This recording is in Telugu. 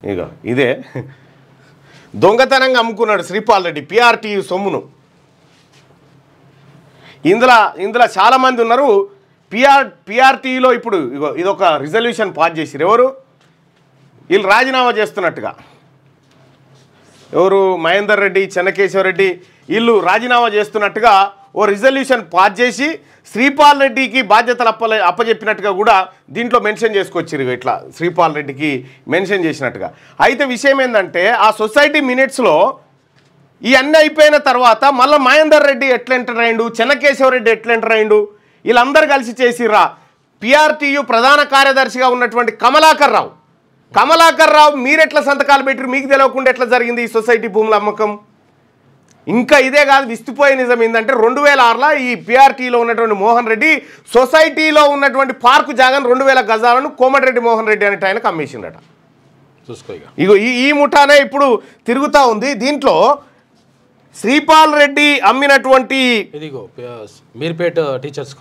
ఇక ఇదే దొంగతనంగా అమ్ముకున్నాడు శ్రీపాల్ రెడ్డి పిఆర్టీ సొమ్మును. ఇందులో చాలామంది ఉన్నారు. పిఆర్టీలో ఇప్పుడు ఇదొక రిజల్యూషన్ పాస్ చేసిరు. ఎవరు వీళ్ళు రాజీనామా చేస్తున్నట్టుగా, ఎవరు మహేందర్ రెడ్డి, చెన్నకేశవరెడ్డి వీళ్ళు రాజీనామా చేస్తున్నట్టుగా ఓ రిజల్యూషన్ పాస్ చేసి శ్రీపాల్ రెడ్డికి బాధ్యతలు అప్పచెప్పినట్టుగా కూడా దీంట్లో మెన్షన్ చేసుకొచ్చారు. ఇట్లా శ్రీపాల్ రెడ్డికి మెన్షన్ చేసినట్టుగా. అయితే విషయం ఏంటంటే ఆ సొసైటీ మినిట్స్లో ఈ అన్నీ అయిపోయిన తర్వాత మళ్ళీ మహేందర్ రెడ్డి ఎట్లా ఎంటర్ అయ్యిండు, చెన్నకేశవరెడ్డి ఎట్లా ఎంటర్ అయ్యిండు, వీళ్ళందరూ కలిసి చేసిర్రా. పిఆర్టీయు ప్రధాన కార్యదర్శిగా ఉన్నటువంటి కమలాకర్ రావు మీరెట్లా సంతకాలు పెట్టిరు, మీకు తెలియకుండా ఎట్లా జరిగింది ఈ సొసైటీ భూముల అమ్మకం? ఇంకా ఇదే కాదు, విస్తుపోయే నిజం ఏంటంటే 2006లో ఈ పిఆర్టీలో ఉన్నటువంటి మోహన్ రెడ్డి సొసైటీలో ఉన్నటువంటి పార్కు జాగాను 2000 గజాలను కోమటిరెడ్డి మోహన్ రెడ్డి అనేట ఆయనకు అమ్మేసిండట. ఇగో ఈ ముఠానే ఇప్పుడు తిరుగుతూ ఉంది. దీంట్లో శ్రీపాల్ రెడ్డి అమ్మినటువంటి మీర్పేట టీచర్స్